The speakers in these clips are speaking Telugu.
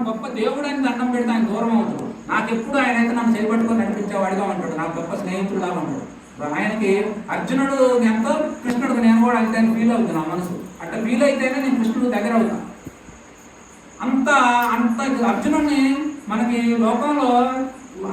గొప్ప దేవుడు అని దండం పెడితే ఆయన దూరం అవుతాడు. నాకెప్పుడు ఆయన అయితే నన్ను చేపట్టుకొని నడిపించేవాడిగా ఉంటాడు, నాకు గొప్ప స్నేహితుడుగా ఉంటాడు. ఆయనకి అర్జునుడు ఎంతో కృష్ణుడికి నేను కూడా అయితే ఫీల్ అవుతుంది నా మనసు. అట్లా ఫీల్ అయితేనే నేను కృష్ణుడు దగ్గర అవుతాను. అంత అంత అర్జునుడిని మనకి లోకంలో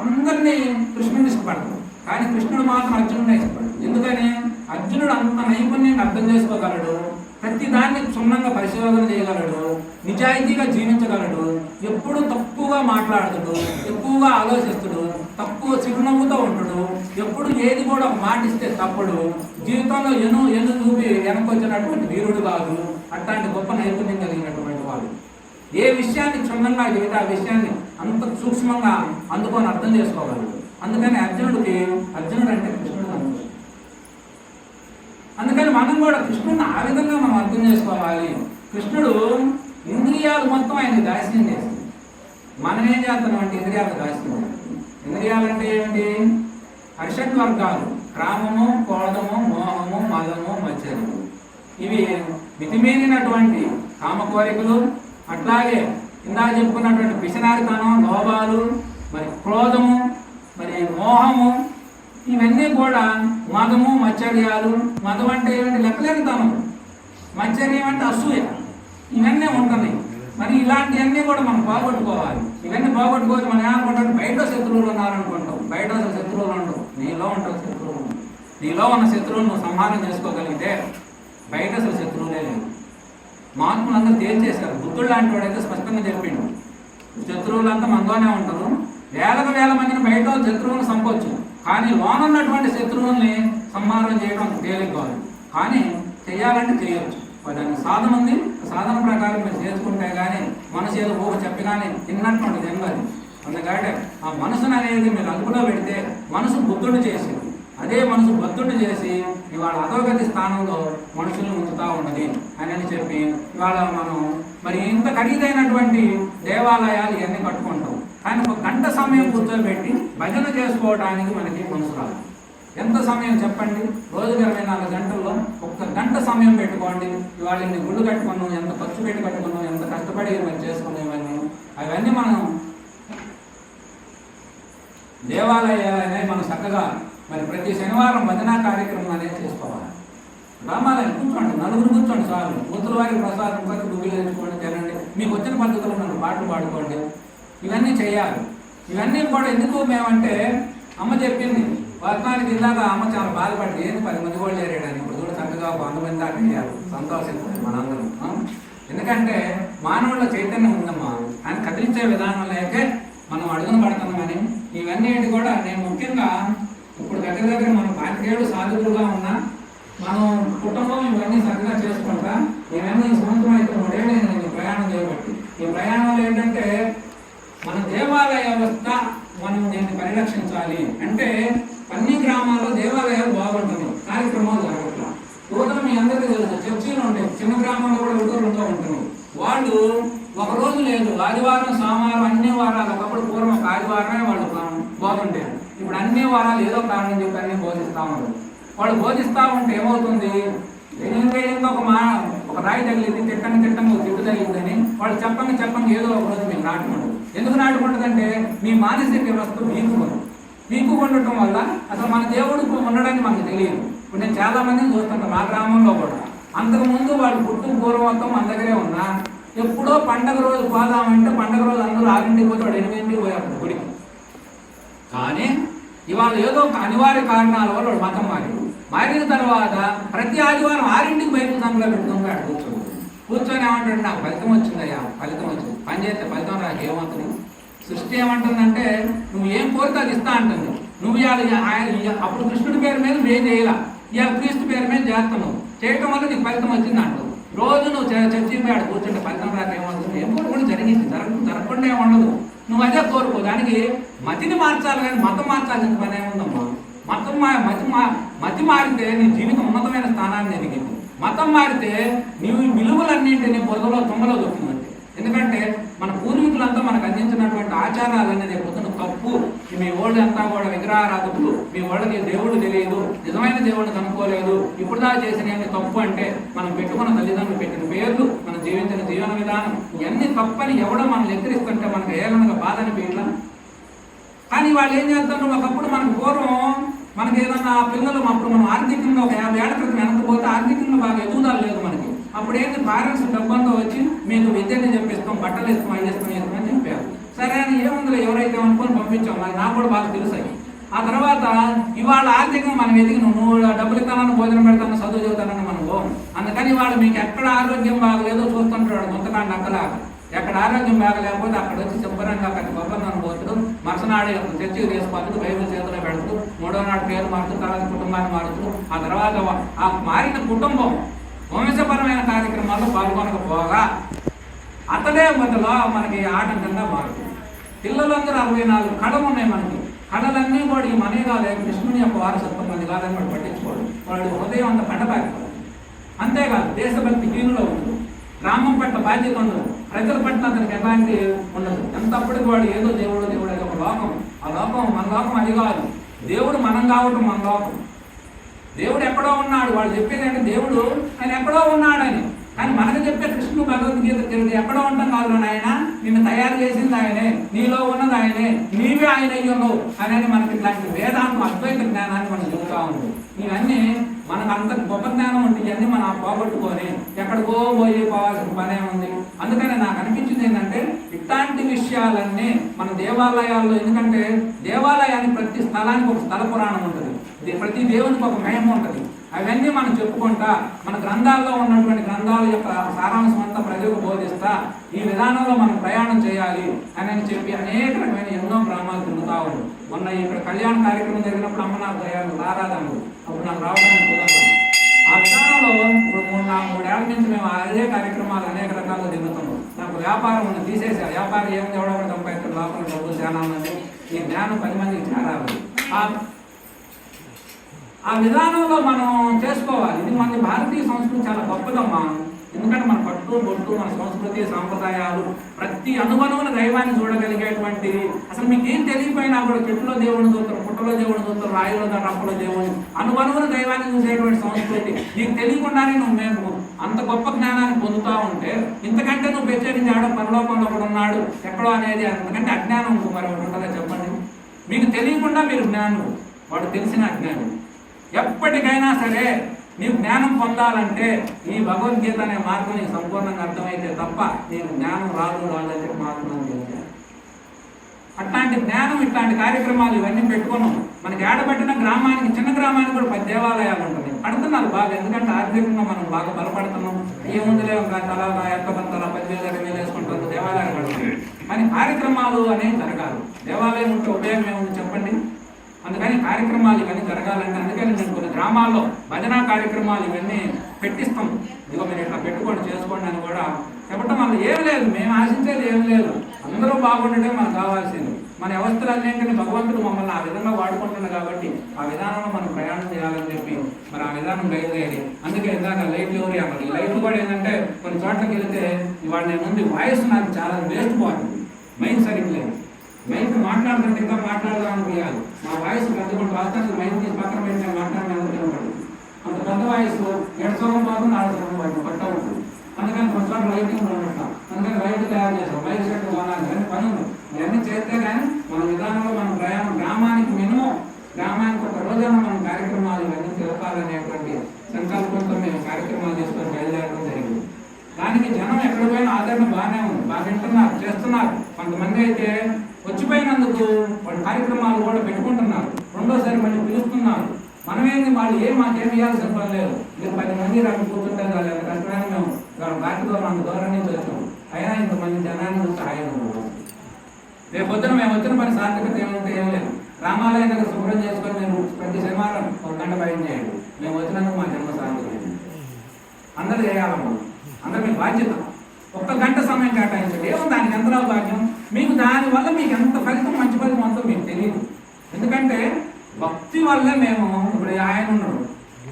అందరినీ కృష్ణుడిని ఇష్టపడతారు, కానీ కృష్ణుడు మాత్రం అర్జునుడిని ఇష్టపడతాడు. ఎందుకని అర్జునుడు అంత నైపుణ్యాన్ని అర్థం చేసుకోగలడు, ప్రతి దాన్ని క్షుణ్ణంగా పరిశోధన చేయగలడు, నిజాయితీగా జీవించగలడు, ఎప్పుడు తక్కువగా మాట్లాడుతాడు, ఎక్కువగా ఆలోచిస్తాడు, తక్కువ చిరునవ్వుతో ఉంటాడు, ఎప్పుడు ఏది కూడా ఒక మాట ఇస్తే తప్పడు, జీవితంలో ఎను చూపి వెనకొచ్చినటువంటి వీరుడు కాదు. అట్లాంటి గొప్ప నైపుణ్యం కలిగినటువంటి వాడు. ఏ విషయాన్ని క్షుణ్ణంగా చెబితే ఆ విషయాన్ని అంత సూక్ష్మంగా అందుకొని అర్థం చేసుకోగలడు. అందుకని అర్జునుడు అంటే కృష్ణుడు అనుకోవాలి. అందుకని మనం కూడా కృష్ణుడిని ఆ విధంగా మనం అర్థం చేసుకోవాలి. కృష్ణుడు ఇంద్రియాలు మొత్తం ఆయన దాస్యం చేసింది. మనం ఏం చేస్తున్నాం అంటే ఇంద్రియాలు దాస్యం. ఇంద్రియాలు అంటే ఏమిటి? అరిషడ్ వర్గాలు: కామము, క్రోధము, మోహము, మదము, మత్సరము. ఇవి మితిమీరినటువంటి కామ కోరికలు, అట్లాగే ఇందాక చెప్పుకున్నటువంటి పిశనారితనం, లోభాలు, మరి క్రోధము, మరి మోహము, ఇవన్నీ కూడా మదము, మత్సర్యాలు. మదం అంటే ఏమిటి? లెక్కలేనితనం. మత్సర్యం అంటే అసూయ. ఇవన్నీ ఉంటున్నాయి. మరి ఇలాంటివన్నీ కూడా మనం పోగొట్టుకోవాలి. ఇవన్నీ పోగొట్టుకోవచ్చు. మనం ఏమనుకుంటాం? బయట శత్రువులు ఉన్నారనుకుంటాం. బయట అసలు శత్రువులు ఉండవు, నీలో ఉంటావు శత్రువులు. నీలో ఉన్న శత్రువులు నువ్వు సంహారం చేసుకోగలిగితే బయట అసలు శత్రువులే లేదు. మహాత్ములు అందరూ తేల్చేశారు. బుద్ధుడు లాంటి వాడైతే స్పష్టంగా చెప్పిండు, శత్రువులంతా మనలోనే ఉంటారు. వేలకు వేల మందిని బయట శత్రువులను చంపొచ్చు, కానీ లోనున్నటువంటి శత్రువుల్ని సంహారం చేయడం తేలిక కాదు. కానీ చేయాలంటే చేయొచ్చు. దానికి సాధన ఉంది. సాధన ప్రకారం మీరు చేసుకుంటే కానీ మనసు ఏదో ఊహ చెప్పి కానీ తిన్నటువంటి జన్మది. అందుకంటే ఆ మనసును అనేది మీరు అదుపులో పెడితే మనసు బుద్ధుడు చేసి, అదే మనసు బుద్ధుడు చేసి ఇవాళ అధోగతి స్థానంలో మనుషులను ఉంచుతూ ఉన్నది అని చెప్పి ఇవాళ మనం మరి ఇంత ఖరీదైనటువంటి దేవాలయాలు ఇవన్నీ కట్టుకుంటాం, కానీ ఒక గంట సమయం కూర్చోబెట్టి భజన చేసుకోవడానికి మనకి మనసు రాదు. ఎంత సమయం చెప్పండి? రోజుకి 24 గంటల్లో ఒక్క గంట సమయం పెట్టుకోండి. ఇవాళ ఇన్ని గుళ్ళు కట్టుకున్నాం, ఎంత ఖర్చు పెట్టి కట్టుకున్నాం, ఎంత కష్టపడి మరి చేసుకున్నాం. అవన్నీ మనం దేవాలయాలనే మనం చక్కగా మరి ప్రతి శనివారం భజనా కార్యక్రమం అనేది చేసుకోవాలి. రామాలయం కూర్చోండి, నలుగురు కూర్చోండి చాలు. ముద్దుల వారికి ప్రసాదం కొరకు దుబ్బిలు తెచ్చుకోండి, తినండి, మీకు వచ్చిన పద్ధతిలో నన్ను పాటలు పాడుకోండి. ఇవన్నీ చేయాలి. ఇవన్నీ కూడా ఎందుకు మేమంటే అమ్మ చెప్పింది. వర్గానికి ఇందాక అమ్మ చాలా బాధపడింది, ఏంటి 10 మంది కూడా చేరాడని. ఇప్పుడు కూడా చక్కగా 100 మంది దాకా చేయాలి. సంతోషించాలి మనందరం. ఎందుకంటే మానవుల చైతన్యం ఉందమ్మా, ఆయన కదిలించే విధానం లేకే మనం అడుగున పడుతున్నామని. ఇవన్నీ కూడా నేను ముఖ్యంగా ఇప్పుడు దగ్గర మనం 5 ఏళ్ళు సాధకులుగా ఉన్నా మనం కుటుంబం ఇవన్నీ చక్కగా చేసుకుంటా. ఇవన్నీ ఈ సంవత్సరం అయితే 3 ఏళ్ళు నేను ప్రయాణం చేయబట్టి. ఈ ప్రయాణంలో ఏంటంటే మన దేవాలయ వ్యవస్థ మనం దీన్ని పరిరక్షించాలి. అంటే అన్ని గ్రామాల్లో దేవాలయాలు బాగుంటున్నాయి, కార్యక్రమాలు జరగట్లా. యువతలు మీ అందరికీ తెలుసు, చర్చీలు ఉంటాయి, చిన్న గ్రామంలో కూడా యువతలు ఉంటున్నాయి. వాళ్ళు ఒక రోజు లేదు, ఆదివారం, సోమవారం, అన్ని వారాలు. ఒకప్పుడు పూర్వం ఒక ఆదివారమే వాళ్ళు బాగుంటారు. ఇప్పుడు అన్ని వారాలు ఏదో కారణం చెప్పి అన్ని బోధిస్తూ ఉన్నారు. వాళ్ళు బోధిస్తూ ఉంటే ఏమవుతుంది? ఇంకా ఒక రాయి తగిలింది, తిట్టంగా తిట్టు తగిలిందని వాళ్ళు చెప్పండి ఏదో ఒక రోజు మీకు నాటుకుంటుంది. ఎందుకు నాటుకుంటుందంటే మీ మానసిక వ్యవస్థ వీకు ఉండటం వల్ల అసలు మన దేవుడు ఉండడానికి మనకు తెలియదు. ఇప్పుడు నేను చాలా మందిని చూస్తుంటాను మా గ్రామంలో కూడా. అంతకుముందు వాళ్ళు పూర్వత్వం మన దగ్గరే ఉన్నా ఎప్పుడో పండగ రోజు పోదామంటే పండగ రోజు అందరూ 6ంటికి పోతే వాడు 8ంటికి పోయారు గుడికి. కానీ ఇవాళ ఏదో ఒక అనివార్య కారణాల వల్ల వాడు మతం మారిన తర్వాత ప్రతి ఆదివారం 6ంటికి బయట సంఘలో పెట్టుకుంటాడు. కూర్చొని ఏమంటాడు? నాకు ఫలితం వచ్చిందయ్యా, ఫలితం వచ్చింది. పని చేస్తే ఫలితం రాక ఏమవుతుంది? సృష్టి ఏమంటుందంటే నువ్వు ఏం కోరితే అది ఇస్తా అంటుంది. నువ్వు అప్పుడు కృష్ణుడి పేరు మీద నువ్వేం చేయాల, ఇవాళ క్రీస్తు పేరు మీద చేస్తున్నావు, చేయటం వల్ల నీకు ఫలితం వచ్చింది అంటావు. రోజు నువ్వు చర్చి ఆడ కూర్చుంటే ఫలితం రాక ఏమవుతుంది? ఏం కోరుకుంటే జరిగింది, జరగకుండా ఏమి ఉండదు. నువ్వు అదే కోరుకో. దానికి మతిని మార్చాలి, కానీ మతం మార్చాల్సిన పని ఏముందమ్మా? మతి మారితే నీ జీవితం ఉన్నతమైన స్థానాన్ని ఎదిగింది. మతం మారితే నీవు విలువలన్నింటినీ బురదలో తుమ్మలో దొరుకుతుంది. ఎందుకంటే మన పూర్వీకులంతా మనకు అందించినటువంటి ఆచారాలన్నీ రేపు తప్పు. మీ ఓళ్ళు అంతా కూడా విగ్రహారాధకులు, మీ వాళ్ళకి దేవుడు తెలియదు, నిజమైన దేవుడిని కనుక్కోలేదు, ఇప్పుడు దాకా చేసిన తప్పు అంటే మనం పెట్టుకున్న తల్లిదండ్రులు పెట్టిన పేర్లు, మనం జీవించిన జీవన విధానం ఇవన్నీ తప్పని ఎవడో మనం ఎక్కిరిస్తుంటే కానీ వాళ్ళు ఏం చేస్తారు, ఒకప్పుడు మనకు పూర్వం మనకి ఏదన్నా పిల్లలు అప్పుడు మనం ఆర్థికంగా ఒక 50 ఏళ్ల క్రితం వెనకపోతే ఆర్థికంగా బాగా ఎదుగుదల లేదు మనకి. అప్పుడు ఏంటి, పేరెంట్స్ డబ్బంతో వచ్చి మీకు విద్యని చెప్పిస్తాం, బట్టలు ఇస్తాం, అవి ఇస్తాం, ఇస్తామని చెప్పారు. సరే అని ఏముందిలే ఎవరైతే అనుకొని పంపించాం, మరి నాకు కూడా బాగా తెలుసాయి. ఆ తర్వాత ఇవాళ ఆర్థికంగా మనం ఎదిగిన, నువ్వు డబ్బులు ఇస్తానని భోజనం పెడతాను, చదువు చదువుతానని మనం అందుకని వాళ్ళు మీకు ఎక్కడ ఆరోగ్యం బాగలేదో చూస్తుంటాడు కొంతకాండ అక్కలాగా. ఎక్కడ ఆరోగ్యం బాగలేకపోతే అక్కడ వచ్చి శుభ్రంగా అక్కడ గొప్పలను పోతుడు, మరుసనాడు చర్చికి తీసుకొస్తూ బైబిల్ చేతిలో పెడుతూ, 3వ నాడు పేరు మారుతూ, తర్వాత కుటుంబాన్ని మారుతూ, ఆ తర్వాత ఆ మారిన కుటుంబం వంశపరమైన కార్యక్రమాల్లో పాల్గొనకపోగా అతడే మొదలో మనకి ఆటంకంగా మారుతుంది. పిల్లలందరూ 64 కళలు ఉన్నాయి మనకి. కళలన్నీ కూడా ఈ మనీ కాదే, కృష్ణుని యొక్క వారసత్వం అది కాదని వాడు పట్టించుకోడు. వాడు హృదయం అంత కండబారిపోతుంది. అంతేకాదు దేశభక్తి హీనులో ఉండదు, గ్రామం పట్ల బాధ్యత ఉండదు, ప్రజల పట్ల అతనికి ఎలాంటి ఉండదు. ఎంతప్పటికి వాడు ఏదో దేవుడు దేవుడు ఏదో ఒక లోకం. ఆ లోకం మన లోకం అది కాదు. దేవుడు మనం కావటం మన లోకం. దేవుడు ఎక్కడో ఉన్నాడు. వాళ్ళు చెప్పేది అంటే దేవుడు ఆయన ఎక్కడో ఉన్నాడని. కానీ మనకు చెప్పే కృష్ణుడు భగవద్గీత తెలియదు ఎక్కడో ఉంటాం కాదు. ఆయన నిన్ను తయారు చేసింది ఆయనే, నీలో ఉన్నది ఆయనే, నీవే ఆయన అయ్యున్నావు అనేది మనకి ఇట్లాంటి వేదాంతం అద్వైత జ్ఞానాన్ని మనం చెబుతా ఉంది. ఇవన్నీ మనకు అంత గొప్ప జ్ఞానం ఉంటుంది. ఇవన్నీ మనం పోగొట్టుకొని ఎక్కడికో పోవాల్సిన పనే ఉంది. అందుకని నాకు అనిపించింది ఏంటంటే ఇట్లాంటి విషయాలన్నీ మన దేవాలయాల్లో, ఎందుకంటే దేవాలయానికి ప్రతి స్థలానికి ఒక స్థల పురాణం ఉంటుంది, ప్రతి దేవునికి ఒక మహిమ ఉంటుంది. అవన్నీ మనం చెప్పుకుంటా మన గ్రంథాల్లో ఉన్నటువంటి గ్రంథాల యొక్క సారాంశం అంతా ప్రజలకు బోధిస్తా ఈ విధానంలో మనం ప్రయాణం చేయాలి అని చెప్పి అనేక రకమైన ఎన్నో గ్రామాలు తిరుగుతా ఉంది. మొన్న ఇక్కడ కళ్యాణ కార్యక్రమం జరిగినప్పుడు అమ్మనాథ్ దయాలు ఆరాధనలు అప్పుడు నాకు రావడానికి కుదరదు. ఆ విధానంలో ఇప్పుడు 3 ఏళ్ల నుంచి మేము అదే కార్యక్రమాలు అనేక రకాలుగా తిరుగుతున్నాం. నాకు వ్యాపారం ఉంది, తీసేసారు. వ్యాపారం ఏమి ఎవడో తప్ప ఇక్కడ లోపల డబ్బులు చాలా మంది, ఈ జ్ఞానం 10 మందికి చేరాలి. ఆ విధానంలో మనం చేసుకోవాలి. ఇది మన భారతీయ సంస్కృతి చాలా గొప్పదమ్మా. ఎందుకంటే మన పట్టు బొట్టు, మన సంస్కృతి సాంప్రదాయాలు, ప్రతి అనుగుణమైన దైవాన్ని చూడగలిగేటువంటి, అసలు మీకు ఏం తెలియకపోయినా కూడా చెట్టులో దేవుడిని చూస్తారు, పుట్టలో దేవుడిని చూస్తారు, రాయిలో రప్పలో దేవుడిని, అనుగుణమైన దైవాన్ని చూసేటువంటి సంస్కృతి. నీకు తెలియకుండానే మేము అంత గొప్ప జ్ఞానాన్ని పొందుతూ ఉంటే ఇంతకంటే నువ్వు ప్రత్యేకించి ఆడో పరలోకంలో ఒకడు ఉన్నాడు ఎక్కడో అనేది, అంతకంటే అజ్ఞానం మరి ఒకటి ఉంటుందా చెప్పండి. మీకు తెలియకుండా మీరు జ్ఞానం, వాడు తెలిసిన అజ్ఞానం. ఎప్పటికైనా సరే నీవు జ్ఞానం పొందాలంటే ఈ భగవద్గీత అనే మార్గం నీకు సంపూర్ణంగా అర్థమైతే తప్ప నీకు జ్ఞానం రాదు అని చెప్పి మార్గం చేశారు. అట్లాంటి జ్ఞానం ఇట్లాంటి కార్యక్రమాలు ఇవన్నీ పెట్టుకున్నాం. మనకి ఏడబట్టిన గ్రామానికి, చిన్న గ్రామానికి కూడా 10 దేవాలయాలు ఉంటుంది. పడుతున్నారు బాగా, ఎందుకంటే ఆర్థికంగా మనం బాగా బలపడుతున్నాం. ఏముందిలే తల ఎక్కబంతల 10,000 20,000 వేసుకుంటారు, దేవాలయాలు పడుతుంది. కానీ కార్యక్రమాలు అనేవి జరగాలి. దేవాలయం ఉంటే ఉపయోగం ఏముంది చెప్పండి. అందుకని కార్యక్రమాలు ఇవన్నీ జరగాలంటే, అందుకని మేము కొన్ని గ్రామాల్లో భజన కార్యక్రమాలు ఇవన్నీ పెట్టిస్తాం. ఇదిగో మీరు ఇట్లా పెట్టుకోండి, చేసుకోండి అని కూడా చెప్పడం వల్ల ఏం లేదు, మేము ఆశించేది ఏం లేదు. అందరూ బాగుండటమే మనకు కావాల్సింది. మన వ్యవస్థలు అన్నింటినీ భగవంతుడు మమ్మల్ని ఆ విధంగా వాడుకుంటున్నాడు కాబట్టి ఆ విధానంలో మనం ప్రయాణం చేయాలని చెప్పి మరి ఆ విధానం బయలుదేరి, అందుకే ఇందాక లైట్లు ఎవరు అన్నారు. ఈ లైట్లు కూడా ఏంటంటే కొన్ని చోట్లకి వెళితే ఇవాళ నేను ముందు వాయిస్ నాకు చాలా వేస్ట్ పోతుంది, మైండ్ సరిగ్గా లేదు. మైక్ మాట్లాడుతుంటే ఇంకా మాట్లాడదామని పోయాలి. మా వాయిస్ పెద్దకుండా రాష్ట్రానికి మైక్ తీసి పక్కన పెట్టి మాట్లాడడానికి అంత పెద్ద వాయిస్ 7 సంవత్సరం పాటు 4 సంవత్సరం పట్ట ఉంటుంది. అందుకని కొంచెం చోట్ల లైటింగ్ ఉంటాం. అందుకని లైట్ తయారు చేస్తాం, మైక్ సెట్ కొనాలి, కానీ పని ఉంది. ఇవన్నీ చేస్తే కానీ మన విధానంలో మనం ప్రయాణం గ్రామానికి మినిమం, గ్రామానికి ఒక రోజైనా మనం కార్యక్రమాలు ఇవన్నీ తిరగాలనేటువంటి సంకల్పంతో మేము కార్యక్రమాలు తీసుకొని బయలుదేరడం జరిగింది. దానికి జనం ఎక్కడ పోయినా ఆదరణ బాగానే ఉంది, బాగా వింటున్నారు, చేస్తున్నారు. కొంతమంది అయితే వచ్చిపోయినందుకు వాళ్ళు కార్యక్రమాలు కూడా పెట్టుకుంటున్నారు, రెండోసారి మళ్ళీ పిలుస్తున్నారు. మనమేంది వాళ్ళు మాకేమి ఇవ్వాల్సిన పని లేదు. మీరు 10 మంది రకం కూర్చుంటే కాదు, కష్టమైన మేము బాధ్యత అంత దూరం నుంచి వచ్చాము. అయినా ఇంతమంది జనాన్ని చూస్తే ఆయన రేపు పొద్దున మేము వచ్చిన పని సార్థకత ఏమంటే ఏం లేదు. రామాలయం దగ్గర శుభ్రం చేసుకొని మేము ప్రతి శనివారం 1 గంట బయట చేయండి. మేము వచ్చినందుకు మా జన్మ సార్థకమైంది. అందరూ చేయాలమ్మా, అందరూ మీ బాధ్యత. 1 గంట సమయం కేటాయించండి. ఏముంది దానికి ఎంత భాగ్యం మీకు, దానివల్ల మీకు ఎంత ఫలితం, మంచి ఫలితం అంతా మీకు తెలియదు. ఎందుకంటే భక్తి వల్లే మేము ఇప్పుడు ఆయన ఉన్నాడు.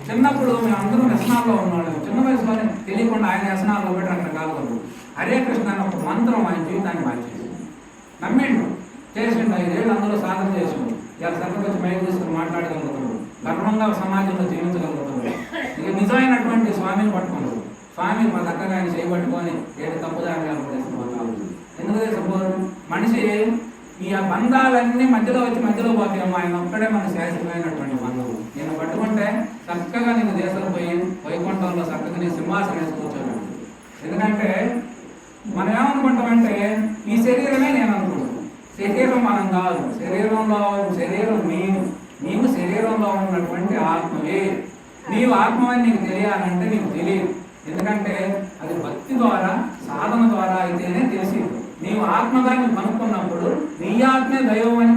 చిన్నప్పుడు మేము అందరూ వ్యసనాల్లో ఉన్నాడు. చిన్న వయసులోనే తెలియకుండా ఆయన వ్యసనాల్లో పెట్టి రకరకాలు హరే కృష్ణ అని ఒక మంత్రం ఆయన జీవితాన్ని మార్చేసి నమ్మిండు, చేసిండు. 5 ఏళ్ళు అందులో సాధన చేసిండు. ఇలా సర్వకొచ్చి బయట తీసుకుని మాట్లాడగలుగుతాడు, గర్వంగా సమాజంలో జీవించగలుగుతాడు. ఇక నిజమైనటువంటి స్వామిని పట్టుకున్నాడు. స్వామి మా చక్కగా ఆయన చేయబట్టుకొని ఏడు తప్పుదారి ఎందుకు తెలుసుకోరు. మనిషి ఈ బంధాలన్నీ మధ్యలో వచ్చి మధ్యలో పోతాయమ్మా. ఆయన ఒక్కడే మన శాశ్వతమైనటువంటి బంధువు. నేను పట్టుకుంటే చక్కగా నేను దేశంలో పోయి వైకుంఠంలో చక్కగా నేను సింహాసనం వేసి కూర్చోను. ఎందుకంటే మనం ఏమనుకుంటామంటే ఈ శరీరమే నేను అనుకుంటాను. శరీరం మనం కాదు. శరీరం నీవు శరీరంలో ఉన్నటువంటి ఆత్మవే. నీవు ఆత్మ అని నీకు తెలియాలంటే నీకు తెలియదు. ఎందుకంటే అది భక్తి ద్వారా సాధన ద్వారా అయితేనే తెలిసి నీవు ఆత్మగా నువ్వు కనుక్కున్నప్పుడు నీ ఆత్మే దైవం అని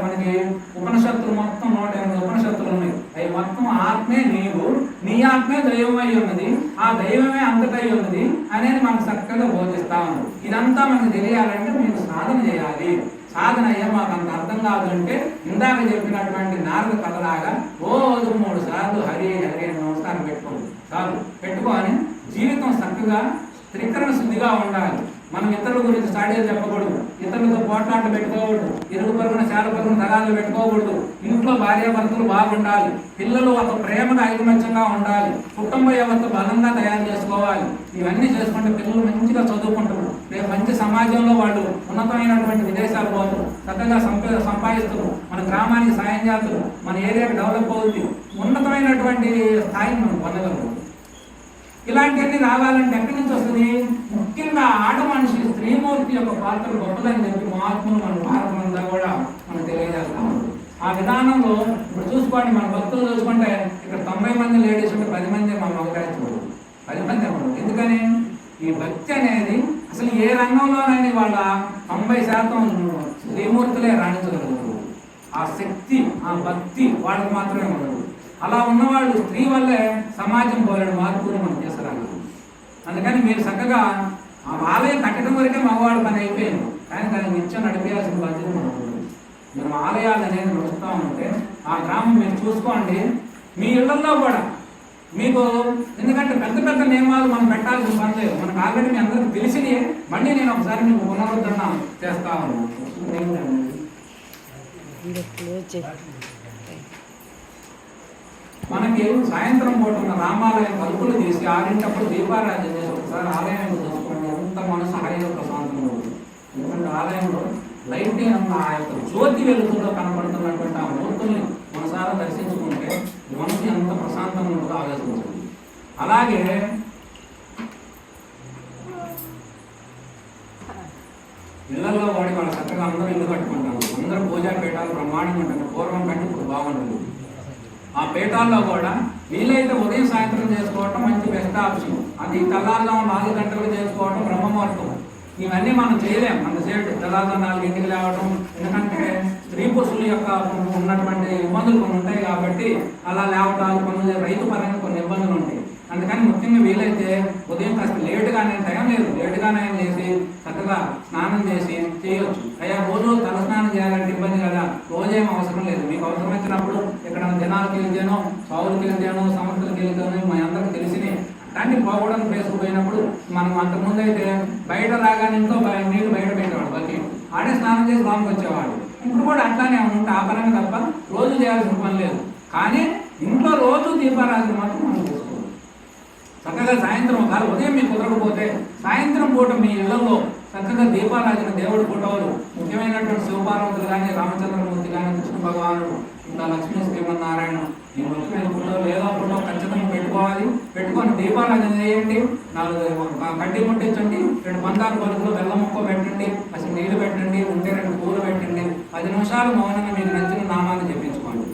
మనకి ఉపనిషత్తులు మొత్తం 108 ఉపనిషత్తులు ఉన్నాయి. అవి మొత్తం ఆత్మే నీవు, నీ ఆత్మే దైవం అయి ఉన్నది, ఆ దైవమే అంతటై ఉన్నది అనేది మనకు చక్కగా బోధిస్తా ఉంది. ఇదంతా మనకు తెలియాలంటే మీరు సాధన చేయాలి. సాధన అయ్యా మాకు అంత అర్థం కాదు అంటే ఇందాక చెప్పినటువంటి నారద కథలాగా రోజు 3 సార్లు హరి హరి నమస్కారం పెట్టుకోండి చాలు. పెట్టుకొని జీవితం చక్కగా త్రికరణ శుద్ధిగా ఉండాలి. మనం ఇతరుల గురించి సాడేది చెప్పకూడదు, ఇతరులతో పోట్లాట్లు పెట్టుకోకూడదు, ఇరుగు పరుగున శాల పరుగున తగాలు పెట్టుకోకూడదు. ఇంట్లో భార్యాభర్తలు బాగుండాలి, పిల్లలు ఒక ప్రేమగా ఐకమత్యంగా ఉండాలి, కుటుంబ వ్యవస్థ బలంగా తయారు చేసుకోవాలి. ఇవన్నీ చేసుకుంటే పిల్లలు మంచిగా చదువుకుంటారు, రేపు మంచి సమాజంలో వాళ్ళు ఉన్నతమైనటువంటి విదేశాలు పోతారు, చక్కగా సంపాదిస్తారు, మన గ్రామానికి సాయం చేస్తారు, మన ఏరియాకి డెవలప్ అవుతుంది, ఉన్నతమైనటువంటి స్థాయిని మనం పొందగలుగుతాం. ఇలాంటివన్నీ రావాలంటే ఎక్కడి నుంచి వస్తుంది? ముఖ్యంగా ఆడ మనిషి స్త్రీమూర్తి యొక్క పాత్ర గొప్పదని చెప్పి మహాత్ములు మన భారతమంతా కూడా మనం తెలియజేస్తాం. ఆ విధానంలో ఇప్పుడు చూసుకోండి, మన భక్తులు చూసుకుంటే ఇక్కడ 90 మంది లేడీస్ ఉంటే 10 మంది మన మగరాజు 10 మంది అవ్వదు. ఎందుకని? ఈ భక్తి అనేది అసలు ఏ రంగంలోనైనా వాళ్ళ 90% స్త్రీమూర్తులే రాణించగలుగుతారు. ఆ శక్తి, ఆ భక్తి వాళ్ళకి మాత్రమే ఉండదు. అలా ఉన్నవాళ్ళు స్త్రీ వల్లే సమాజం పోలేడు మార్పులు మనం తీసుకురాగలం. అందుకని మీరు చక్కగా ఆ ఆలయం కట్టడం వరకే మగవాళ్ళ పని అయిపోయింది, కానీ దాన్ని నిత్యం నడిపేయాల్సిన బాధ్యత మనం ఉంది. మనం ఆలయాలు అనేది నడుస్తూ ఉంటే ఆ గ్రామం మీరు చూసుకోండి. మీ ఇళ్లలో కూడా మీకు ఎందుకంటే పెద్ద పెద్ద నియమాలు మనం పెట్టాల్సిన పని లేదు. మనకు ఆల్రెడీ మీ అందరికీ తెలిసినవి మళ్ళీ నేను ఒకసారి మీకు పునరుద్ధరణ చేస్తా ఉన్నాను. మనకి సాయంత్రం పూట ఉన్న రామాలయం తలుపులు తీసి 6 దీపారాధన చేసి ఒకసారి ఆలయాన్ని చూసుకోండి, ఎంత మనసు హాయిగా ప్రశాంతంగా ఉంటుంది. ఎందుకంటే ఆలయంలో లైటింగ్ అన్న ఆ యొక్క జ్యోతి వెలుగులో కనపడుతున్నటువంటి ఆ మూర్తుల్ని మనసారా దర్శించుకుంటే మనసు ఎంత ప్రశాంతంగా ఉంటుందో ఆలోచించండి. అలాగే ఇళ్లలో వాడి వాళ్ళ చక్కగా అందరూ ఇల్లు కట్టుకుంటారు, అందరూ పూజా పీఠాలు బ్రహ్మాండంగా ఉంటుంది. పూర్వం కంటే ఇప్పుడు బాగుంటుంది. ఆ పీఠాల్లో కూడా వీలైతే ఉదయం సాయంత్రం చేసుకోవటం మంచి బెస్ట్ ఆప్షన్. అది తెల్లారుజాము 4 గంటలకు చేసుకోవటం బ్రహ్మముహూర్తం. ఇవన్నీ మనం చేయలేం అంతసేపు తెల్లారుజాము 4 గంటలకు లేవటం. ఎందుకంటే స్త్రీ పురుషుల యొక్క ఉన్నటువంటి ఇబ్బందులు కొన్ని ఉంటాయి కాబట్టి అలా లేవటాలు కొన్ని రైతు పరంగా కొన్ని ఇబ్బందులు ఉంటాయి. అందుకని ముఖ్యంగా వీలైతే ఉదయం కాస్త లేటుగానే, టైం లేదు, లేటుగానే చేసి చక్కగా స్నానం చేసి చేయొచ్చు. అయ్యా రోజు తల స్నానం చేయాలంటే ఇబ్బంది కదా, రోజేం అవసరం లేదు. మీకు అవసరం వచ్చినప్పుడు ఇక్కడ జనాలకు వెళ్తేనో, సావులకి వెళ్తేనో, సంస్థలకు వెళ్తేనో మా అందరికి తెలిసినాయి. అట్లాంటి పోవడానికి వేసుకుపోయినప్పుడు మనం అంతకుముందు అయితే బయట రాగానే ఇంట్లో నీళ్ళు బయట పెట్టేవాడు, బకెట్ ఆడే స్నానం చేసి లోపలికి వచ్చేవాడు. ఇప్పుడు కూడా అట్లానే ఉంటే ఆ పరంగా తప్ప రోజు చేయాల్సిన పని లేదు. కానీ ఇంట్లో రోజు దీపారాధన మాత్రం మనం చేసుకోవాలి. చక్కగా సాయంత్రం ఒకవేళ ఉదయం మీకు కుదరకపోతే సాయంత్రం పూట మీ ఇళ్లలో చక్కగా దీపారాధన, దేవుడి ఫోటోలు, ముఖ్యమైనటువంటి శివపార్వతులు కానీ, రామచంద్రమూర్తి కానీ, కృష్ణ భగవానుడు, ఇంకా లక్ష్మీ శ్రీమన్నారాయణ, ఈ ముఖ్యమైన ఫోటోలు ఏదో ఫోటో ఖచ్చితంగా పెట్టుకోవాలి. పెట్టుకొని దీపారాధన చేయండి. 4 కడ్డీ ముట్టించండి, 2 మందార పలుకులు బెల్లం ముక్క పెట్టండి, అసలు నీళ్లు పెట్టండి, ఉంటే 2 పూలు పెట్టండి. 10 నిమిషాలు మౌనంగా మీకు నచ్చిన నామాన్ని చెప్పించుకోండి.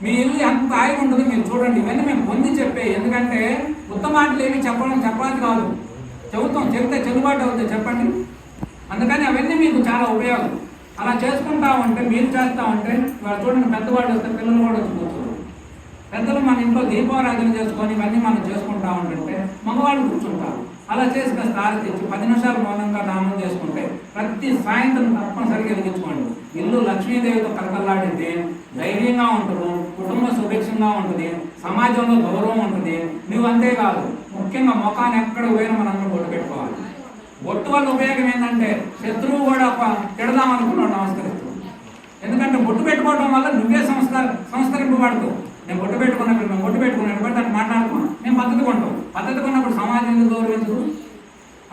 మీ ఇల్లు ఎంత హాయిగా ఉంటుంది మీరు చూడండి. ఇవన్నీ మేము పొంది చెప్పే, ఎందుకంటే ఉత్తమ మాటలు ఏమి చెప్పాలి కాదు, చెప్తే చెల్లుబాటు అవుతుంది చెప్పండి. అందుకని అవన్నీ మీకు చాలా ఉపయోగం. అలా చేసుకుంటా ఉంటే, మీరు చేస్తూ ఉంటే వాళ్ళు చూడండి, పెద్దవాళ్ళు వస్తే పిల్లలు కూడా వచ్చి కూర్చోరు. పెద్దలు మన ఇంట్లో దీపారాధన చేసుకొని ఇవన్నీ మనం చేసుకుంటా ఉంటుంటే మగవాళ్ళు కూర్చుంటారు. అలా చేసి కాస్త ఆరతిచ్చి 10 నిమిషాలు మౌనంగా నామం చేసుకుంటే ప్రతి సాయంత్రం తప్పనిసరిగా వెలిగించుకోండి. ఇల్లు లక్ష్మీదేవితో కలకల్లాడింది, ధైర్యంగా ఉంటారు, కుటుంబం సుభిక్షంగా ఉంటుంది, సమాజంలో గౌరవం ఉంటుంది. నువ్వు అంతేకాదు, ముఖ్యంగా ముఖాన్ని ఎక్కడ పోయినా మనందరం బొట్టు పెట్టుకోవాలి. బొట్టు వల్ల ఉపయోగం ఏంటంటే శత్రువు కూడా తిడదాం అనుకున్నాడు నమస్కరిస్తూ. ఎందుకంటే బొట్టు పెట్టుకోవడం వల్ల నువ్వే సంస్కరింపబడుతూ. నేను బొట్టు పెట్టుకున్నప్పుడు మేము బొట్టు పెట్టుకున్నప్పుడు దాన్ని మాట్లాడుకున్నాం, మేము పద్ధతి కొంటాం. పద్ధతి కొన్నప్పుడు సమాజం ఎందుకు గౌరవించదు?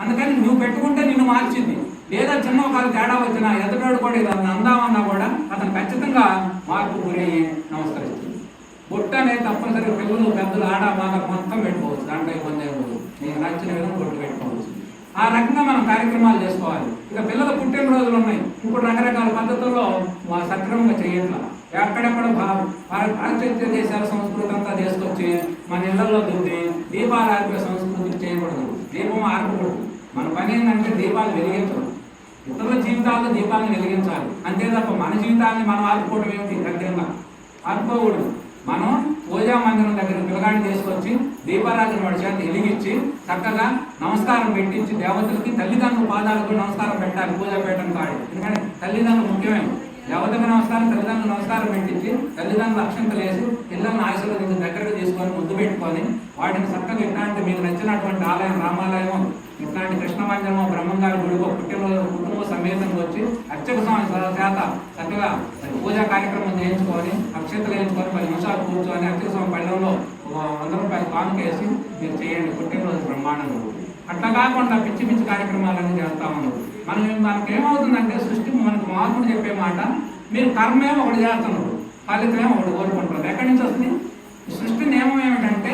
అందుకని నువ్వు పెట్టుకుంటే నిన్ను మార్చింది. ఏదో చిన్న ఒక తేడా వచ్చినా ఎదుటోడు కూడా ఇది అందామన్నా కూడా అతను ఖచ్చితంగా మార్పు గురి నమస్కరిస్తుంది. బొట్టు అనేది తప్పనిసరిగా పిల్లలు పెద్దలు ఆడ బాగా మొత్తం పెట్టుకోవచ్చు, దాంట్లో ఇబ్బంది ఏమవుతుంది, నీకు నచ్చిన విధంగా బొట్టు పెట్టుకోవచ్చు. ఆ రకంగా మనం కార్యక్రమాలు చేసుకోవాలి. ఇక పిల్లల పుట్టినరోజులు ఉన్నాయి, ఇప్పుడు రకరకాల పద్ధతుల్లో సక్రమంగా చేయట్లా. ఎక్కడెక్కడ పాశ్చాత్య దేశాల సంస్కృతి అంతా తీసుకొచ్చి మన ఇళ్లలో దుద్ది దీపాలు ఆర్పే సంస్కృతి చేయకూడదు, దీపం ఆర్పకూడదు. మన పని ఏంటంటే దీపాలు వెలిగించడం, ఇతరుల జీవితాల్లో దీపాలను వెలిగించాలి అంతే తప్ప మన జీవితాన్ని మనం ఆర్పుకోవడం ఏమిటి, దగ్గరగా ఆర్పుకోకూడదు. మనం పూజా మందిరం దగ్గర పిల్లగాడిని తీసుకొచ్చి దీపారాధన వాడి చేత వెలిగించి చక్కగా నమస్కారం పెట్టించి దేవతలకి తల్లిదండ్రుల పాదాలకు నమస్కారం పెట్టాలి. పూజ పెట్టడం కాదు, ఎందుకంటే తల్లిదండ్రులు ముఖ్యమైన దేవతకు నమస్కారం, తల్లిదండ్రులు నమస్కారం పెట్టించి తల్లిదండ్రులు అక్షంతలు వేసి పిల్లల్ని ఆశీర్వదించి దగ్గరకు తీసుకొని ముద్దు పెట్టుకొని వాటిని చక్కగా ఇట్లాంటి మీకు నచ్చినటువంటి ఆలయం, రామాలయం, ఇట్లాంటి కృష్ణ మందిరమో, బ్రహ్మంగారి గుడికో పుట్టినరోజు కుటుంబ సమేతంగా వచ్చి అర్చక స్వామి చేత చక్కగా పూజా కార్యక్రమం చేయించుకొని అక్షంతలు వేయించుకొని 10 నిమిషాలు కూర్చొని అర్చక స్వామి పళ్ళెంలో 100 రూపాయలు కానుకేసి మీరు చేయండి, పుట్టినరోజు బ్రహ్మాండంగా. అట్లా కాకుండా పిచ్చి పిచ్చి కార్యక్రమాలన్నీ చేస్తా ఉన్నారు. మనకి ఏమవుతుందంటే సృష్టి మనకు మార్పుడు చెప్పే మాట, మీరు కర్మేమో ఒకటి చేస్తున్నారు, ఫలితమేమో ఒకటి కోరుకుంటున్నారు. ఎక్కడి నుంచి వస్తుంది? సృష్టి నియమం ఏమిటంటే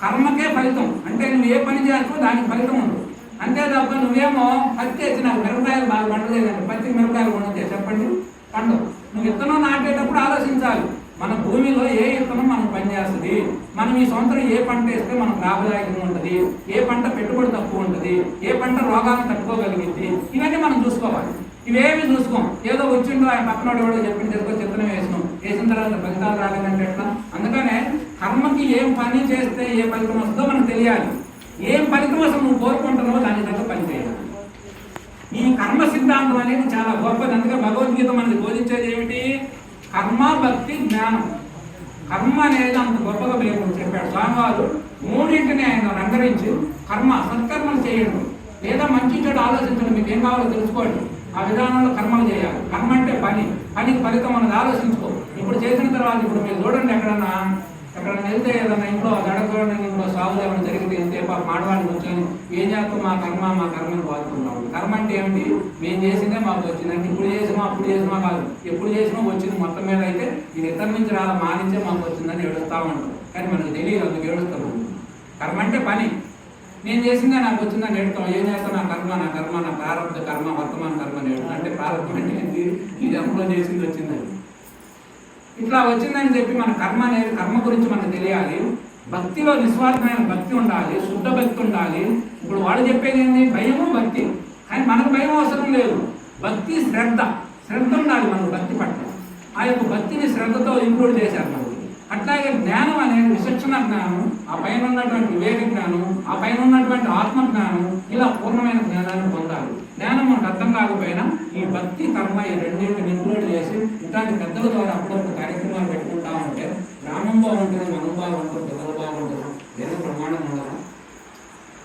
కర్మకే ఫలితం, అంటే నువ్వు ఏ పని చేస్తావో దానికి ఫలితం ఉండదు. అంతే తప్ప నువ్వేమో పత్తి వేసి నాకు మిరపకాయలు బాగా పండలేదండి, పత్తి మిరపకాయలు పండుతాయి చెప్పండి, పండు. నువ్వు విత్తనం నాటేటప్పుడు ఆలోచించాలి, మన భూమిలో ఏ విత్తనం మనకు పనిచేస్తుంది, మనం ఈ సంవత్సరం ఏ పంట వేస్తే మనకు లాభదాయకంగా ఉంటుంది, ఏ పంట పెట్టుబడి తక్కువ ఉంటుంది, ఏ పంట రోగాలను తట్టుకోగలిగింది, ఇవన్నీ మనం చూసుకోవాలి. ఇవేమి చూసుకోం, ఏదో వచ్చిండో ఆయన పక్కన కూడా చెప్పింది తెలుసుకో చిత్తనం వేసిన తర్వాత ఫలితాలు రాలేదంటే ఎట్లా? అందుకనే కర్మకి ఏం పని చేస్తే ఏ ఫలితం వస్తుందో మనకు తెలియాలి. ఏం ఫలితం అసలు నువ్వు కోరుకుంటున్నావో దాని దగ్గర పని చేయాలి. ఈ కర్మ సిద్ధాంతం అనేది చాలా గొప్పది. అందుకే భగవద్గీత మనకి బోధించేది ఏమిటి? కర్మ, భక్తి, జ్ఞానం. కర్మ అనేది అంత గొప్పగా చెప్పాడు స్వామివారు. మూడింటిని ఆయన రంగరించి కర్మ, సత్కర్మలు చేయండి, లేదా మంచి చెడు ఆలోచించండి, మీకు ఏం కావాలో తెలుసుకోండి, ఆ విధానంలో కర్మలు చేయాలి. కర్మ అంటే పనికి ఫలితం అన్నది ఆలోచించుకో. ఇప్పుడు చేసిన తర్వాత ఇప్పుడు మీరు చూడండి, ఎక్కడన్నా వెళ్తే ఏదన్నా ఇంట్లో గడపడం ఇంట్లో సాగులు ఏమైనా జరిగితే ఎంతసేపు మాడవాడిని కూర్చొని ఏం చేస్తాం, మా కర్మని బాదుకుంటాం. కర్మ అంటే ఏమిటి? మేము చేసిందే మాకు వచ్చిందంటే ఇప్పుడు చేసినా అప్పుడు చేసినా కాదు, ఎప్పుడు చేసినా వచ్చింది మొత్తం మీద. అయితే ఇది ఇతర నుంచి రాలా, మా నుంచే మాకు వచ్చిందని ఏడుస్తా ఉంటాం, కానీ మనకు తెలియదు, అందుకు ఏడుస్తాం. కర్మ అంటే పని, నేను చేసిందే నాకు వచ్చిందని ఏడుతాం. ఏం చేస్తాం? నా కర్మ నా ప్రారంభ కర్మ, వర్తమాన కర్మ నేడు అంటే ప్రారంభం అంటే ఈ జన్మలో చేసింది వచ్చిందని, ఇట్లా వచ్చిందని చెప్పి మన కర్మ అనేది, కర్మ గురించి మనకు తెలియాలి. భక్తిలో నిస్వార్థమైన భక్తి ఉండాలి, శుద్ధ భక్తి ఉండాలి. ఇప్పుడు వాడు చెప్పేది ఏంటి? భయము, భక్తి. కానీ మనకు భయం అవసరం లేదు, భక్తి శ్రద్ధ ఉండాలి మనకు భక్తి పట్ల. ఆ యొక్క భక్తిని శ్రద్ధతో ఇంక్లూడ్ చేశారు మనకి. అట్లాగే జ్ఞానం అనేది విచక్షణ జ్ఞానం, ఆ పైన ఉన్నటువంటి వివేక జ్ఞానం, ఆ పైన ఉన్నటువంటి ఆత్మ జ్ఞానం, ఇలా పూర్ణమైన జ్ఞానాన్ని పొందాలి. జ్ఞానం మనకు అర్థం కాకపోయినా ఈ భక్తి, కర్మ ఈ రెండింటిని ఇంక్లూడ్ చేసి ఇట్లాంటి పెద్దల ద్వారా అప్పుడప్పుడు కార్యక్రమాలు పెట్టుకుంటా ఉంటే గ్రామం బాగుంటుంది, మనం బాగుంటుంది, పిల్లలు బాగుంటుంది, ఏదో ప్రమాణం ఉండదు.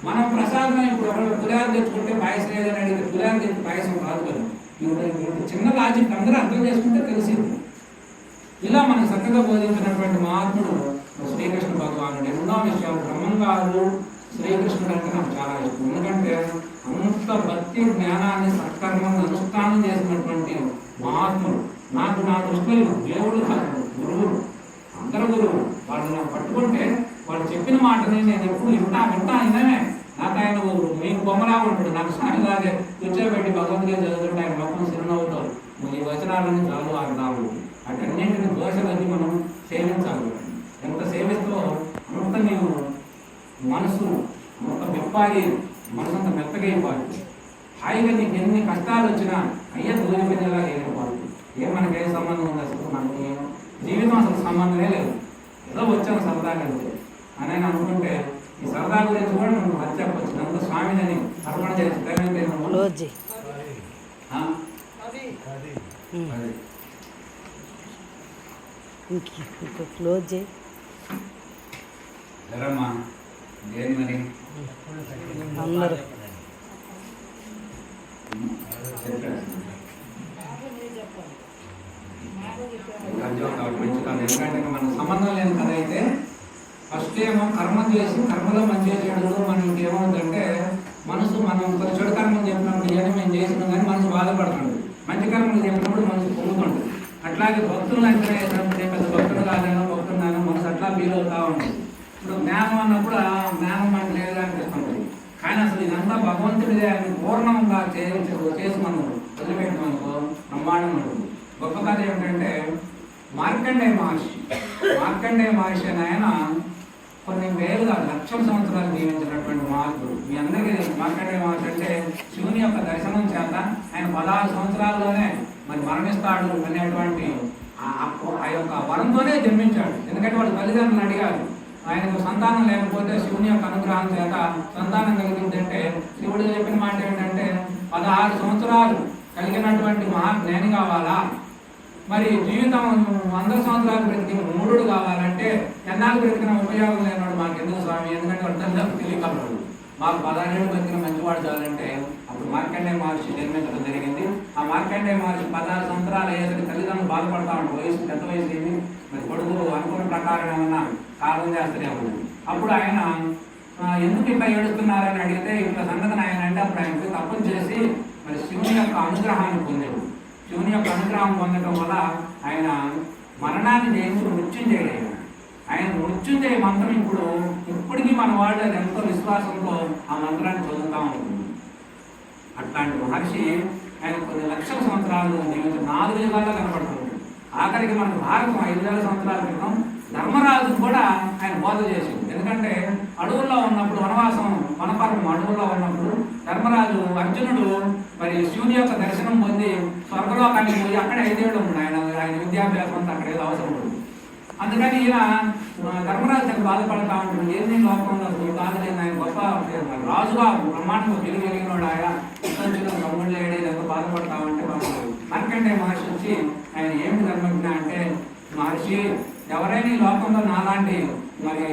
మనం ప్రసాదం ఇప్పుడు ఎవరు పులిహార తెచ్చుకుంటే పాయసం లేదని అడిగితే పులిహార తెచ్చి పాయసం రాదు కదా. ఇప్పుడు చిన్న లాజిక్ అందరూ అర్థం చేసుకుంటే తెలిసింది. ఇలా మనకు చక్కగా బోధించినటువంటి మహాత్ముడు శ్రీకృష్ణ భగవానుడు. ఎన్నో విషయాలు బ్రహ్మంగారు శ్రీకృష్ణుడు అంటే నాకు చాలా ఇష్టం, ఎందుకంటే అంత భక్తి, జ్ఞానాన్ని, సత్కర్మను అనుష్ఠానం చేసినటువంటి మహాత్ముడు. నాకు నా దృష్టిలో దేవుడు కాదు, గురువులు, అందరు గురువులు. వాళ్ళు నాకు పట్టుకుంటే వాళ్ళు చెప్పిన మాటని నేను ఎప్పుడు వింటా అయినమే. నాకు ఆయన మీకు బొమ్మలా ఉంటాడు, నాకు సాయిలాగే కూర్చోబెట్టి భగవద్గీత చదువుతుంటే ఆయన మొత్తం చిరునవ్వుతారు. ఈ వచనాలని చాలు ఆ నావు అటన్నింటిని దోషలన్నీ మనం సేవించాలి. ఎంత సేవిస్తూ అంత నీవు మనసు అంత మెప్పాలి, మనసు అంత మెత్తగా ఇవ్వాలి. హాయిగా నీకు ఎన్ని కష్టాలు వచ్చినా అయ్యే దూరిపోయేలా వెళ్ళిపోవాలి. మనకి ఏ సంబంధం ఉంది అసలు? మనకి జీవితం అసలు సంబంధమే లేదు, ఏదో వచ్చాను సరదాగా అని అనుకుంటే ఈ సరదా గురించి కూడా నువ్వు అది చెప్పచ్చు. అంత స్వామిని అర్పణ చేసి క్లోజ్ చేయి. మరి అందరూ ఎందుకంటే మనకు సంబంధం లేని కథ అయితే ఫస్ట్ ఏమో కర్మ చేసి కర్మలో మంచిగా చేయడంలో మనకి ఏమవుతుందంటే మనసు మనం కొన్ని చెడు కర్మలు చెప్పినప్పుడు ఇవన్నీ మేము చేసినాం కానీ మనసు బాధపడుతుంది, మంచి కర్మలు చెప్పినప్పుడు మనసు పొంగుతుంటుంది. అట్లాగే భక్తులు అంటే పెద్ద భక్తులు కాదేనో భక్తున్నానో మనసు అట్లా ఫీల్ అవుతా ఉంటుంది. ఇప్పుడు జ్ఞానం అన్నప్పుడు ఆ జ్ఞానం మనకు లేదు అనిపిస్తుంది, కానీ అసలు ఇదంతా భగవంతుడిదే అని పూర్ణంగా చేసి మనం వదిలిపెట్టడం అనుకో బ్రహ్మాండం ఉంటుంది. గొప్ప కథ ఏమిటంటే మార్కండేయ మహర్షి అని ఆయన కొన్ని వేలుగా లక్షల సంవత్సరాలు జీవించినటువంటి మహాత్ముడు. మీ అందరికీ మార్కండేయ మహర్షి అంటే శివుని యొక్క దర్శనం చేత ఆయన 16 సంవత్సరాల్లోనే మరి మరణిస్తాడు అనేటువంటి ఆ యొక్క వరంతోనే జన్మించాడు. ఎందుకంటే వాడు తల్లిదండ్రులు అడిగారు, ఆయనకు సంతానం లేకపోతే శివుని యొక్క అనుగ్రహం చేత సంతానం కలిగిందంటే శివుడు చెప్పిన మాట ఏంటంటే 16 సంవత్సరాలు కలిగినటువంటి మహాజ్ఞాని కావాలా, మరి జీవితం 100 సంవత్సరాలు బ్రతికి మూఢుడు కావాలంటే ఎన్నాళ్ళు బ్రతికిన ఉపయోగం లేనివాడు మాకు ఎందుకు స్వామి, ఎందుకంటే అర్థం తెలియకలడు, మాకు 16 ఏళ్ళు బ్రతికిన మంచివాడు చాలంటే అప్పుడు మార్కండేయ మహర్షి జన్మించడం జరిగింది. ఆ మార్కండేయ మహర్షి 16 సంవత్సరాలు అయ్యేసరికి తల్లిదండ్రులు బాధపడతా ఉంటారు, వయసు పెద్ద వయసు ఏమి మరి కొడుకు అనుకున్న ప్రకారం ఏమన్నా కాలం చేస్తూనే ఉంటుంది. అప్పుడు ఆయన ఎందుకు ఇట్లా ఏడుస్తున్నారని అడిగితే ఇట్లా సంగతిని ఆయన అంటే అప్పుడు ఆయనకు తప్పులు చేసి మరి శివుని యొక్క అనుగ్రహాన్ని పొందాడు. శివుని యొక్క అనుగ్రహం పొందడం వల్ల ఆయన మరణాన్ని జయించి మృత్యుంజయుడు. ఆయన మృత్యుంజయ మంత్రం ఇప్పటికీ మన వాళ్ళు అది ఎంతో విశ్వాసంతో ఆ మంత్రాన్ని చదువుతూ ఉంటుంది. అట్లాంటి మహర్షి ఆయన కొన్ని లక్షల సంవత్సరాలు జీవితం 4 యుగాల్లో కనపడుతుంది. ఆఖరికి మనకు భారతం 5,000 సంవత్సరాల క్రితం ధర్మరాజు కూడా ఆయన బోధ చేసింది. ఎందుకంటే అడవుల్లో ఉన్నప్పుడు వనపర్వం అడవుల్లో ఉన్నప్పుడు ధర్మరాజు అర్జునుడు మరి శివుని యొక్క దర్శనం పొంది స్వర్గలోకానికి పోయి అక్కడ 5 ఏళ్ళు ఉన్నాడు. ఆయన విద్యాభ్యాసం అంతా అక్కడ ఏదో అవసరం ఉంటుంది. అందుకని ఈయన ధర్మరాజు చాలా బాధపడతా ఉంటుంది, ఏంది లోకంలో కాదులేదు, ఆయన గొప్ప రాజుగా బ్రహ్మాండంగా వెలిగినోడు, ఆయన ఇతరులు తమ్ముళ్ళు ఏడేదో బాధపడతా ఉంటే మార్కండేయ మహర్షి వచ్చి ఆయన ఏమిటి ధర్మజ్ఞ అంటే, మహర్షి ఎవరైనా ఈ లోకంలో నాలాంటి మరి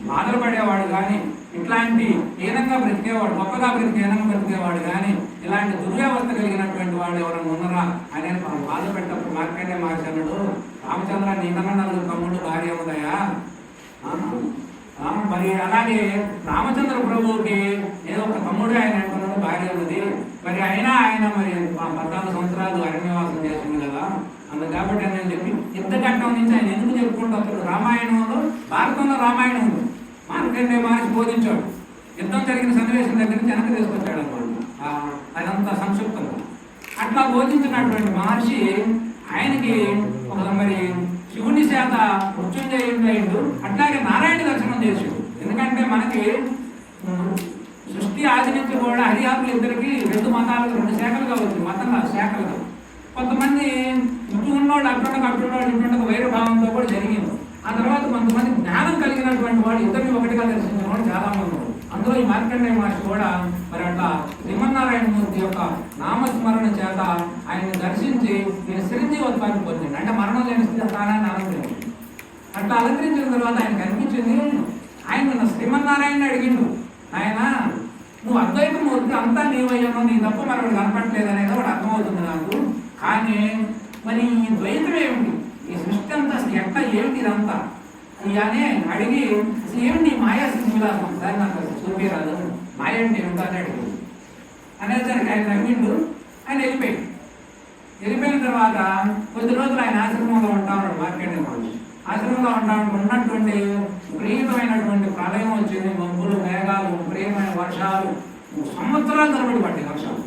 బాధలు పడేవాడు కానీ ఇట్లాంటి హీనంగా బ్రతికేవాడు, గొప్పగా హీనంగా బ్రతికేవాడు కానీ ఇలాంటి దుర్వ్యవస్థ కలిగినటువంటి వాడు ఎవరైనా ఉన్నారా అని బాధ పెట్టప్పుడు మార్కండేయ మహర్షి అన్నాడు, రామచంద్ర నీకన్నా 4 తమ్ముడు భార్య ఉందయా, మరి అలాగే రామచంద్ర ప్రభువుకి ఏదో ఒక తమ్ముడు ఆయన అనుకున్నాడు భార్య ఉన్నది, మరి అయినా ఆయన మరి 14 సంవత్సరాలు అరణ్యవాసం చేసింది కదా, అందుకు కాబట్టి అని చెప్పి యుద్ధ ఘట్టం నుంచి ఆయన ఎందుకు చెప్పుకుంటూ వస్తాడు. రామాయణంలో భారతంలో రామాయణం ఉంది, మార్కండేయ మహర్షి బోధించాడు. యుద్ధం జరిగిన సన్నివేశం దగ్గర నుంచి వెనక్కి తీసుకొచ్చాడు అనమాట, అదంతా సంక్షిప్తంగా. అట్లా బోధించినటువంటి మహర్షి ఆయనకి ఒక మరి శివుని చేత మృత్యుంజయుడు అట్లాగే నారాయణ దర్శనం చేసాడు. ఎందుకంటే మనకి సృష్టి ఆది నుంచి కూడా హరియాపులు ఇద్దరికి 2 మతాలకు 2 శాఖలుగా వచ్చింది, మతంగా శాఖలుగా. కొంతమంది ఇటు ఉన్నవాడు అట్లుండక ఇటువంటి వైరభావంతో కూడా జరిగింది. ఆ తర్వాత కొంతమంది జ్ఞానం కలిగినటువంటి వాడు ఇద్దరిని ఒకటిగా దర్శించిన వాడు చాలా మంది ఉన్నారు. అందులో ఈ మార్కండేయ మహర్షి కూడా మరి అట్లా శ్రీమన్నారాయణ మూర్తి యొక్క నామస్మరణ చేత ఆయన్ని దర్శించి నేను చిరంజీవత్వాన్ని పొందింది, అంటే మరణం లేని స్థానాన్ని అలంకరించింది. అట్లా అలంకరించిన తర్వాత ఆయనకు అనిపించింది, ఆయన శ్రీమన్నారాయణ అడిగిండు, ఆయన నువ్వు అద్వైత మూర్తి అంతా నీవయ్యాను, నీ తప్ప మరొకటి కనపడలేదు అనేది ఒకటి అర్థమవుతుంది నాకు, కానీ మరి ఈ ద్వైతం ఏమిటి, ఈ సృష్టి అంతా అసలు ఎట్లా ఏమిటి ఇదంతా అని అడిగి అసలు ఏమిటి మాయా సింహులాసం దాన్ని నాకు చూపిరాదు, మాయ అంటే ఏమిటో అని అడిగింది. అనేసరికి ఆయన నవ్విండు, ఆయన వెళ్ళిపోయిన తర్వాత కొద్ది రోజులు ఆయన ఆశ్రమంలో ఉంటా ఉన్నాడు. మార్కండేయ మహర్షి ఆశ్రమంలో ఉన్నటువంటి విపరీతమైనటువంటి ప్రళయం వచ్చింది, మబ్బులు మేఘాలు విపరీతమైన వర్షాలు, సంవత్సరాలు తరబడి పడ్డాయి వర్షాలు.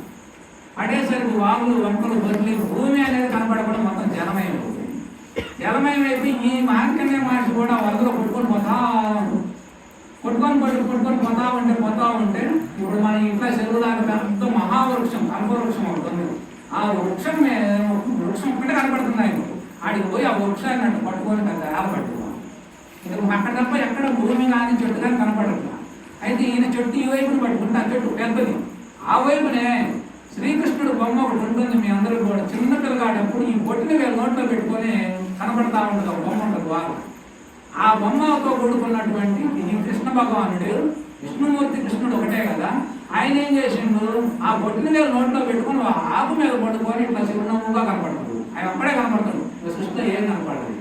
పడేసరికి వాగులు వంకలు బదిలీ భూమి అనేది కనపడకుండా మొత్తం జలమయమైపోయింది. జలమయమైపోయి ఈ మార్కండేయ మహర్షి కూడా వరదలో కొట్టుకొని పోతా పోతా ఉంటే ఇప్పుడు మన ఇంట్లో చెరువులాగా పెద్ద మహావృక్షం కల్పవృక్షం ఉంటుంది, ఆ వృక్షం ఒక్కటే కనపడుతున్నాయి. ఆడికి పోయి ఆ వృక్షాన్ని అంటే పట్టుకొని పెద్ద పట్టుకోవాలి. అక్కడ తప్ప ఎక్కడ భూమి కానీ చెట్టు కానీ కనపడదు. అయితే ఈయన చెట్టు ఈ వైపుని పట్టుకుంటే ఆ చెట్టు పెద్దది, ఆ వైపునే శ్రీకృష్ణుడు బొమ్మ ఒకటి ఉంటుంది. మీ అందరూ కూడా చిన్న పిల్లగాడప్పుడు ఈ బొట్టుని వీళ్ళ నోట్లో పెట్టుకొని కనపడతా ఉంటుంది, ఒక బొమ్మ ఉంటుంది వాళ్ళు. ఆ బొమ్మతో కూడుకున్నటువంటి ఈ కృష్ణ భగవానుడు విష్ణుమూర్తి కృష్ణుడు ఒకటే కదా, ఆయన ఏం చేసిండు ఆ బొట్టుని వీళ్ళ నోట్లో పెట్టుకొని ఆకు మీద పట్టుకొని ఇట్లా చిరునవ్వుగా కనపడుతుంది. ఆయన అప్పుడే కనపడతాడు, సృష్టిలో ఏం కనపడదు.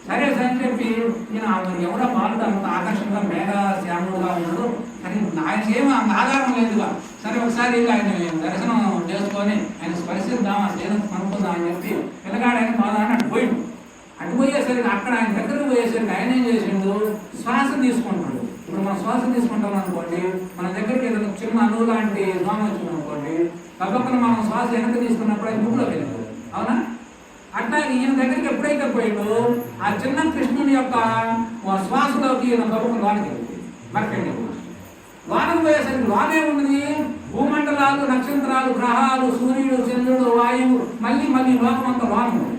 సరే అని చెప్పి ఈయన ఎవరో బాలుడు అంత ఆకర్షణగా మేఘ శ్యాముడుగా ఉన్నాడు, కానీ ఆయన ఏమీ ఆధారం లేదుగా. సరే ఒకసారి ఆయన దర్శనం చేసుకొని ఆయన స్పర్శిద్దామా దేవుని కనుక్కుందాం అని చెప్పి పిల్లగాడు ఆయన బాధాన్ని అటు పోయిండు. అటు పోయేసరికి అక్కడ ఆయన దగ్గరకు పోయేసరికి ఆయన ఏం చేసిండు, శ్వాస తీసుకుంటాడు. ఇప్పుడు మనం శ్వాస తీసుకుంటాం అనుకోండి, మన దగ్గరికి ఏదైనా చిన్న అణువు లాంటి దోమ వచ్చింది అనుకోండి, తప్పకుండా మనం శ్వాస వెనక తీసుకున్నప్పుడు అది ముక్కులోకి వెళ్ళిపోతుంది, అవునా? అట్లా ఈయన దగ్గరికి ఎప్పుడైతే పోయిందో ఆ చిన్న కృష్ణుని యొక్క శ్వాసలోకి ఈయన తప్పకుండా లోనికి వెళ్తుంది. మరకండి లోనకు పోయేసరికి లోనే ఉన్నది భూమండలాలు, నక్షత్రాలు, గ్రహాలు, సూర్యుడు, చంద్రుడు, వాయువు, మళ్ళీ లోకమంతా లోన ఉంది.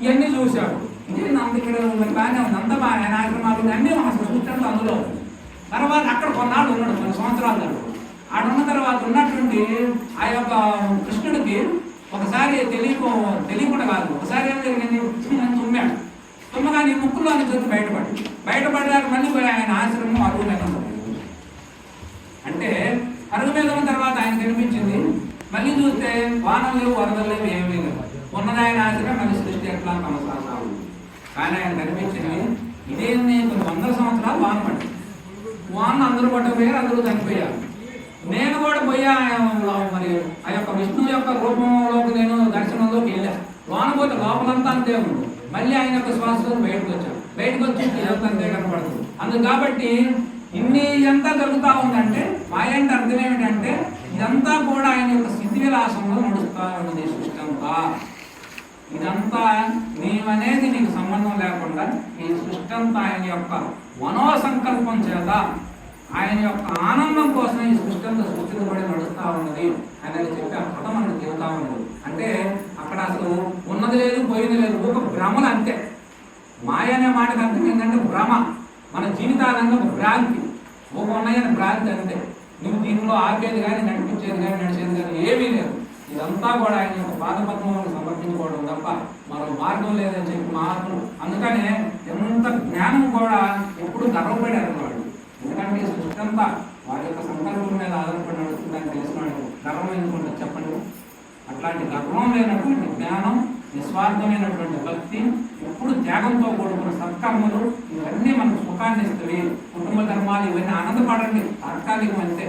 ఇవన్నీ చూశాడు. ఇదే ఇక్కడ బాగానే ఉంది, అంత బాగా ఆశ్రమాలు అన్నీ అసలు చూసినట్టు అందులో. తర్వాత అక్కడ కొన్నాళ్ళు ఉన్నాడు, కొన్ని సంవత్సరాలు. ఆడున్న తర్వాత ఉన్నటువంటి ఆ యొక్క కృష్ణుడికి ఒకసారి తెలియకుండా కాదు, ఒకసారి ఏం జరిగింది, తుమ్మాడు. తుమ్మగానే ముక్కులోని చూసి బయటపడ్డాక మళ్ళీ పోయి ఆయన ఆశ్రమం అరుగు మీద ఉంది. అంటే అరుగు మీద ఉన్న తర్వాత ఆయన కనిపించింది. మళ్ళీ చూస్తే వానలు లేవు, వరదలు లేవు, ఏమీ లేవు. ఉన్నది ఆయన ఆశ్రమం, మళ్ళీ సృష్టి ఎట్లా కొనసాగుతావు. కానీ ఆయన కనిపించింది ఇదేంది, కొన్ని వందల సంవత్సరాలు వాన పడి వాన అందరూ పట్టకపోయారు, అందరూ చనిపోయారు. నేను కూడా పోయా మరి ఆ యొక్క విష్ణువు యొక్క రూపంలోకి నేను దర్శనంలోకి వెళ్ళాను. వాన పోతే లోపలంతా అంతే ఉంది. మళ్ళీ ఆయన యొక్క శ్వాసతో బయటకు వచ్చాను. బయటకు వచ్చి ఇదంతా అంతే కనపడుతుంది. అందుకు కాబట్టి ఇన్ని ఎంత జరుగుతూ ఉందంటే మాయ అంటే అర్థం ఏమిటంటే ఇదంతా కూడా ఆయన యొక్క స్థితి విలాసంలో నడుస్తూ ఉన్నది సృష్టి అంతా. ఇదంతా నీవనేది నీకు సంబంధం లేకుండా ఈ సృష్టి అంతా ఆయన యొక్క మనోసంకల్పం చేత ఆయన యొక్క ఆనందం కోసం ఈ సృష్టి అంతా సృష్టించబడి నడుస్తూ ఉన్నది అనేది చెప్పి ఆ కథ మనకు చెబుతా ఉన్నది. అంటే అక్కడ అసలు ఉన్నది లేదు, పోయింది లేదు, ఒక భ్రమలు అంతే. మాయ అనే మాటకు అర్థం ఏంటంటే భ్రమ. మన జీవితాలంగా ఒక భ్రాంతి, ఒక ఉన్నాయని భ్రాంతి అంతే. నువ్వు దీనిలో ఆపేది కానీ, నడిపించేది కానీ, నడిచేది కానీ ఏమీ లేదు. ఇదంతా కూడా ఆయన యొక్క పాదపద్మములను సమర్పించుకోవడం తప్ప మరో మార్గం లేదని చెప్పి మార్గం. అందుకనే ఎంత జ్ఞానం కూడా ఎప్పుడు గర్వపడారు వాడు. ఎందుకంటే ఈ సృష్టి అంతా వాడి యొక్క సంకల్పం మీద ఆధారపడి నడుస్తుందని తెలిసినాడు. గర్వం ఎందుకుంటుంది చెప్పండి? అట్లాంటి గర్వం లేనటువంటి జ్ఞానం, నిస్వార్థమైనటువంటి భక్తి, ఎప్పుడు త్యాగంతో కూడుకున్న సత్కర్మలు, ఇవన్నీ మనకు సుఖాన్ని ఇస్తుంది. కుటుంబ ధర్మాలు ఇవన్నీ ఆనందపడండి, తాత్కాలికం అంతే.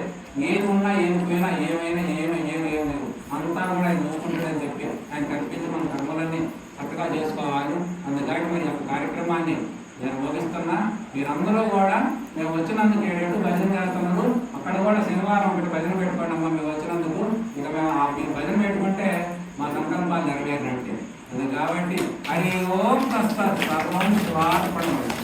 ఏది ఉన్నా ఏది పోయినా ఏమైనా ఏమి లేదు, అంతా కూడా ఆయన చూసుకుంటాడని చెప్పి ఆయన కల్పించి మన కర్మలన్నీ చక్కగా చేసుకోవాలి. అందుకని మరి యొక్క కార్యక్రమాన్ని నేను ముగిస్తున్నా. మీరందరూ కూడా మేము వచ్చినందుకు 7 భజన చేస్తున్నారు. అక్కడ కూడా శనివారం ఒకటి భజన పెట్టుకోండి అమ్మా. మేము వచ్చినందుకు ఇక మేము మీరు భజన పెట్టుకుంటే మా సంకల్పాలు నెరవేరినట్టే. అది కాబట్టి హరి ఓం తస్సత్ సర్వం స్వార్పణమస్తు.